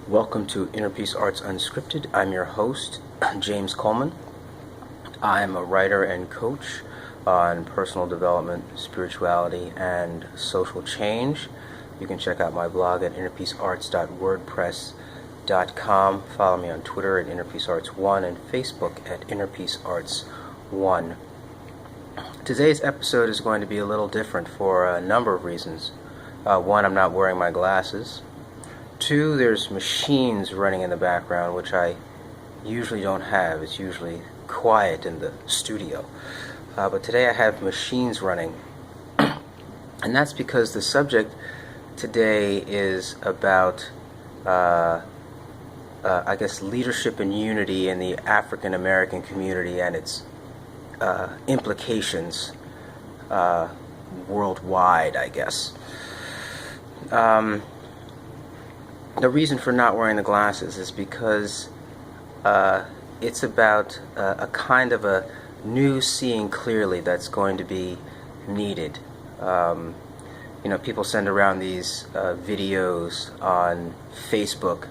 Welcome to Inner Peace Arts Unscripted. I'm your host, James Coleman. I'm a writer and coach on personal development, spirituality, and social change. You can check out my blog at innerpeacearts.wordpress.com. Follow me on Twitter at InnerPeaceArts1 and Facebook at InnerPeaceArts1. Today's episode is going to be a little different for a number of reasons. One, I'm not wearing my glasses. Two, there's machines running in the background, which I usually don't have. It's usually quiet in the studio. But today I have machines running. And that's because the subject today is about, leadership and unity in the African American community and its implications worldwide, I guess. The reason for not wearing the glasses is because it's about a kind of a new seeing clearly that's going to be needed. People send around these videos on Facebook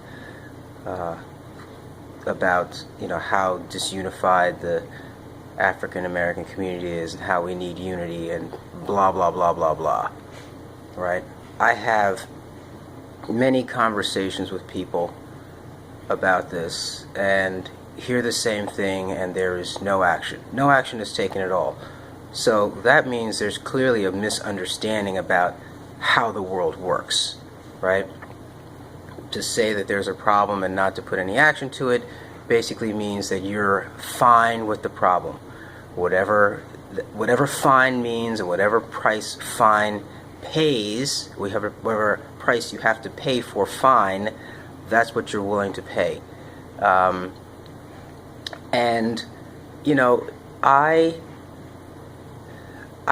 about how disunified the African American community is and how we need unity and blah blah blah blah blah. Right? I have many conversations with people about this and hear the same thing, and there is no action. No action is taken at all. So that means there's clearly a misunderstanding about how the world works, right? To say that there's a problem and not to put any action to it basically means that you're fine with the problem. Whatever fine means and whatever price fine pays, whatever price you have to pay for fine, that's what you're willing to pay. I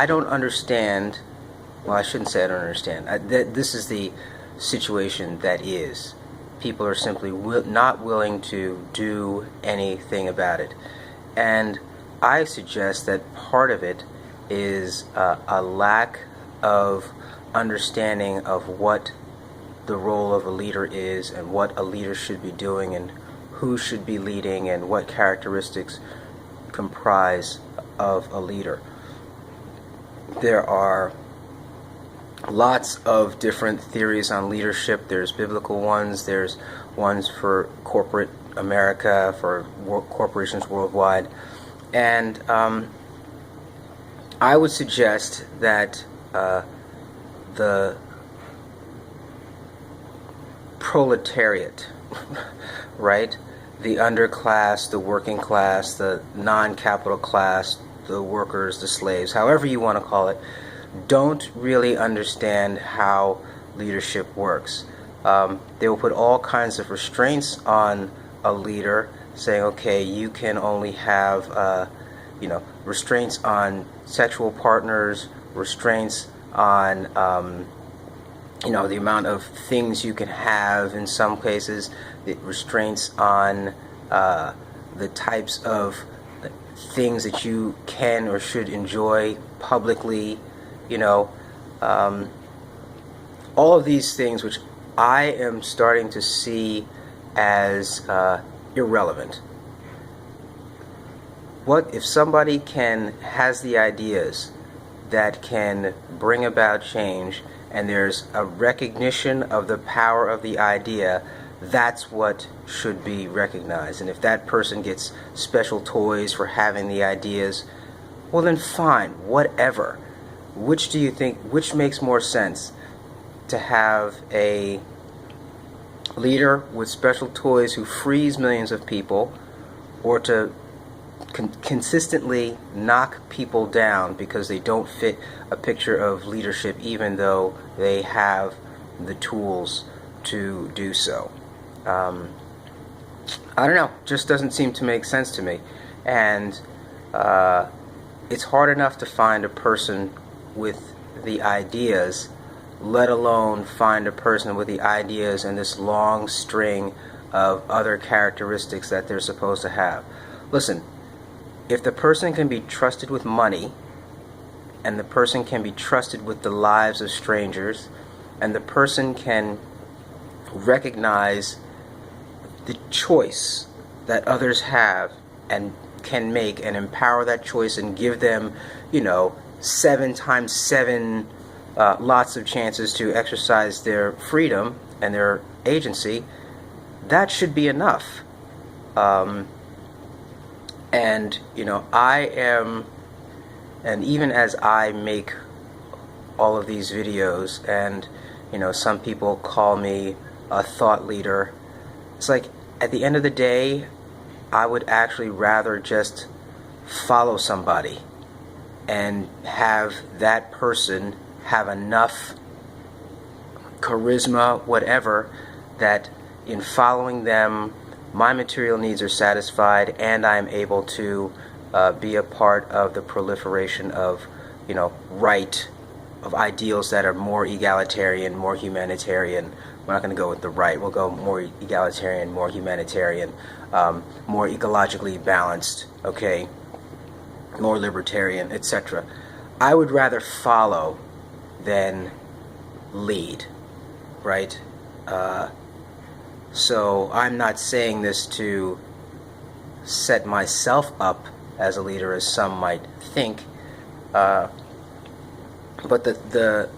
don't understand. Well, I shouldn't say I don't understand. This is the situation that is. People are simply not willing to do anything about it. And I suggest that part of it is a lack of understanding of what the role of a leader is and what a leader should be doing and who should be leading and what characteristics comprise of a leader. There are lots of different theories on leadership. There's biblical ones, there's ones for corporate America, for corporations worldwide, and I would suggest that the proletariat, right? The underclass, the working class, the non-capital class, the workers, the slaves, however you want to call it, don't really understand how leadership works. They will put all kinds of restraints on a leader, saying, okay, you can only have, restraints on sexual partners, restraints on the amount of things you can have in some cases, the restraints on the types of things that you can or should enjoy publicly, all of these things which I am starting to see as irrelevant. What if somebody has the ideas that can bring about change, and there's a recognition of the power of the idea, that's what should be recognized. And if that person gets special toys for having the ideas, well then fine, whatever. Which do you think, which makes more sense? To have a leader with special toys who frees millions of people, or to consistently knock people down because they don't fit a picture of leadership even though they have the tools to do so? I don't know, just doesn't seem to make sense to me. And it's hard enough to find a person with the ideas, let alone find a person with the ideas and this long string of other characteristics that they're supposed to have. Listen, if the person can be trusted with money, and the person can be trusted with the lives of strangers, and the person can recognize the choice that others have and can make, and empower that choice and give them, 7 times 7 lots of chances to exercise their freedom and their agency, that should be enough. And even as I make all of these videos, and some people call me a thought leader, it's like, at the end of the day, I would actually rather just follow somebody and have that person have enough charisma, whatever, that in following them, my material needs are satisfied, and I'm able to be a part of the proliferation of, of ideals that are more egalitarian, more humanitarian. We're not going to go with the right. We'll go more egalitarian, more humanitarian, more ecologically balanced, okay, more libertarian, etc. I would rather follow than lead, right? So I'm not saying this to set myself up as a leader, as some might think, but the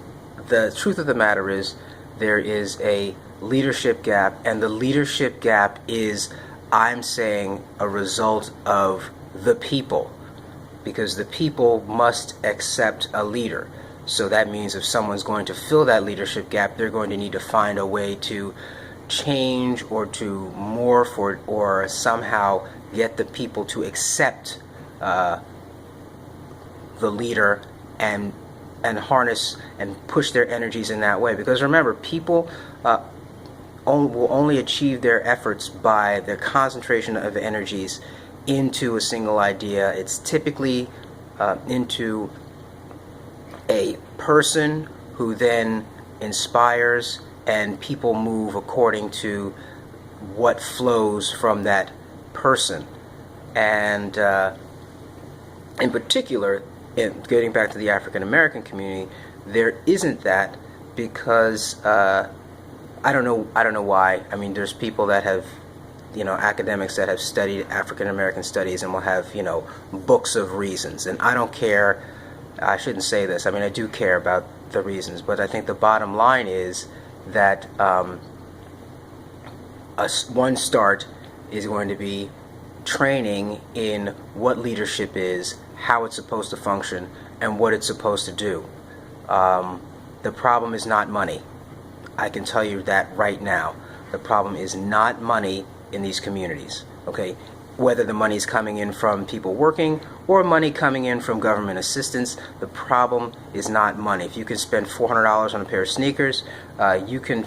truth of the matter is, there is a leadership gap, and the leadership gap is, I'm saying, a result of the people, because the people must accept a leader. So that means if someone's going to fill that leadership gap, they're going to need to find a way to change or to morph or somehow get the people to accept the leader and harness and push their energies in that way. Because remember, people will only achieve their efforts by the concentration of energies into a single idea. It's typically into a person who then inspires, and people move according to what flows from that person. And in particular, getting back to the African American community, there isn't that, because I don't know why. I mean, there's people that have, academics that have studied African American studies and will have, books of reasons. And I don't care. I shouldn't say this. I mean, I do care about the reasons, but I think the bottom line is that one start is going to be training in what leadership is, how it's supposed to function, and what it's supposed to do. The problem is not money. I can tell you that right now. The problem is not money in these communities, okay? Whether the money is coming in from people working or money coming in from government assistance, the problem is not money. If you can spend $400 on a pair of sneakers, you can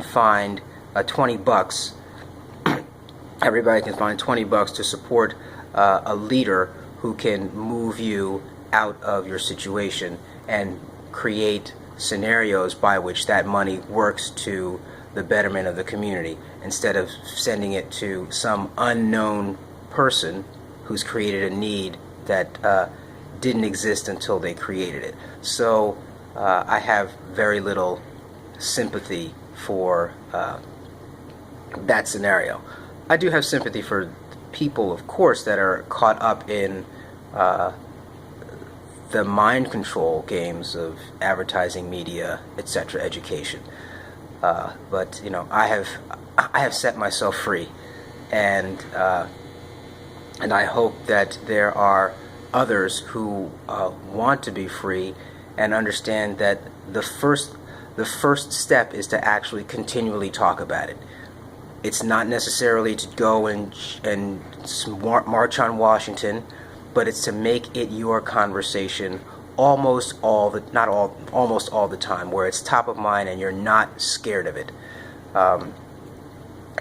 find $20. Everybody can find $20 to support a leader who can move you out of your situation and create scenarios by which that money works to the betterment of the community, instead of sending it to some unknown person who's created a need that didn't exist until they created it. So I have very little sympathy for that scenario. I do have sympathy for people, of course, that are caught up in the mind control games of advertising, media, etc., education. But I have set myself free, and I hope that there are others who want to be free and understand that the first step is to actually continually talk about it. It's not necessarily to go and march on Washington, but it's to make it your conversation almost all the time, where it's top of mind and you're not scared of it,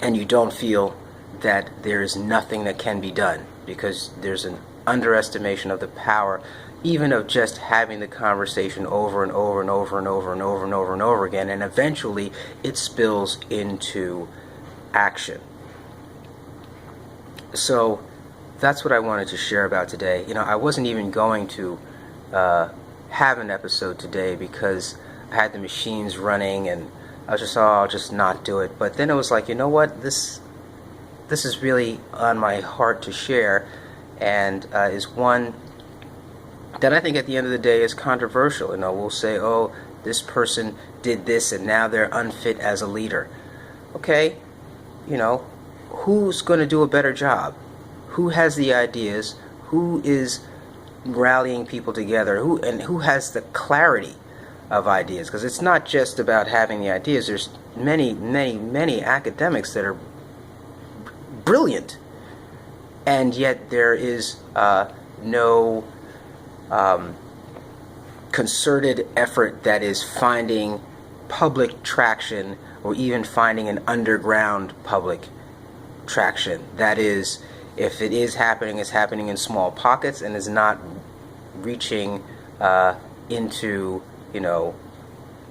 and you don't feel that there is nothing that can be done, because there's an underestimation of the power even of just having the conversation over and over and over and over and over and over and over again, and eventually it spills into action. So that's what I wanted to share about today. I wasn't even going to have an episode today because I had the machines running, and I was just, I'll just not do it. But then it was like, you know what, this this is really on my heart to share, and is one that I think at the end of the day is controversial. You know, we'll say, oh, this person did this and now they're unfit as a leader. Okay, you know, who's going to do a better job? Who has the ideas? Who is rallying people together? Who has the clarity of ideas? Because it's not just about having the ideas. There's many academics that are brilliant, and yet there is no concerted effort that is finding public traction, or even finding an underground public traction. That is, if it is happening, it's happening in small pockets and is not reaching into, you know,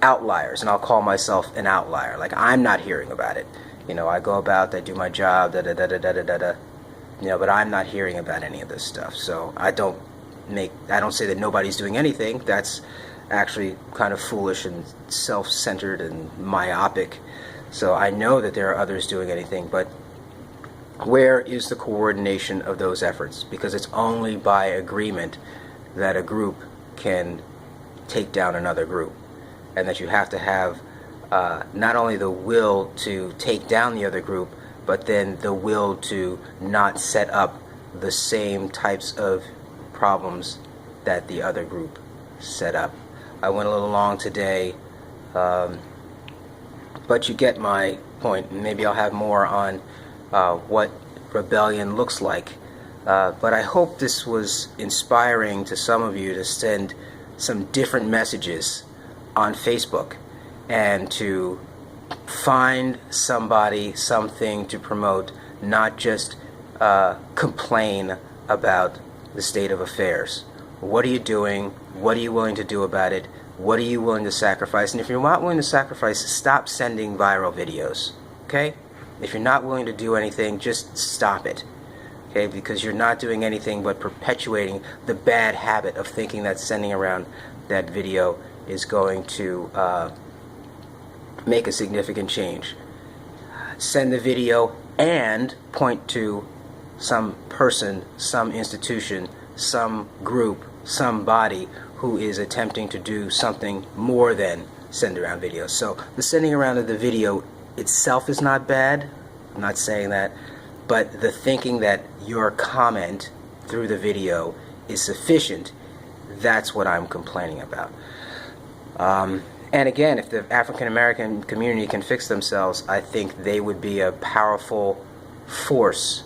outliers. And I'll call myself an outlier. Like, I'm not hearing about it. You know, I go about, I do my job, you know, but I'm not hearing about any of this stuff. So I don't say that nobody's doing anything. That's actually kind of foolish and self-centered and myopic. So I know that there are others doing anything, but where is the coordination of those efforts? Because it's only by agreement that a group can take down another group, and that you have to have not only the will to take down the other group, but then the will to not set up the same types of problems that the other group set up. I went a little long today, but you get my point. Maybe I'll have more on what rebellion looks like. But I hope this was inspiring to some of you to send some different messages on Facebook, and to find somebody, something to promote, not just complain about the state of affairs. What are you doing? What are you willing to do about it? What are you willing to sacrifice? And if you're not willing to sacrifice, stop sending viral videos. Okay? If you're not willing to do anything, just stop it. Okay? Because you're not doing anything but perpetuating the bad habit of thinking that sending around that video is going to make a significant change. Send the video and point to some person, some institution, some group, somebody who is attempting to do something more than send around videos. So the sending around of the video itself is not bad. I'm not saying that. But the thinking that your comment through the video is sufficient, that's what I'm complaining about. And again, if the African American community can fix themselves, I think they would be a powerful force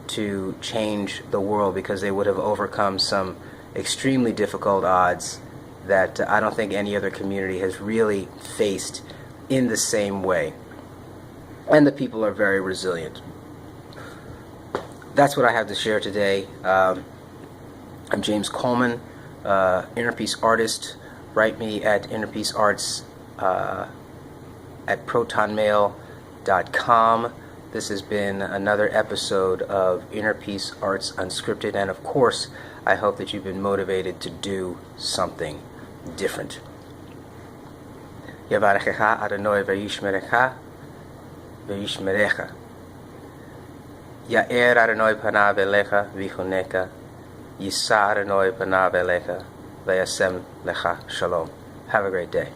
to change the world, because they would have overcome some extremely difficult odds that I don't think any other community has really faced in the same way. And the people are very resilient. That's what I have to share today. I'm James Coleman, Inner Peace Artist. Write me at innerpeacearts at protonmail.com. This has been another episode of Inner Peace Arts Unscripted, and of course, I hope that you've been motivated to do something different. Yavarechecha Adonai v'yishmerecha v'yishmerecha. Ya'er Adonai panav elecha v'choneka. Yisa Adonai panav elecha v'yasem lecha shalom. Have a great day.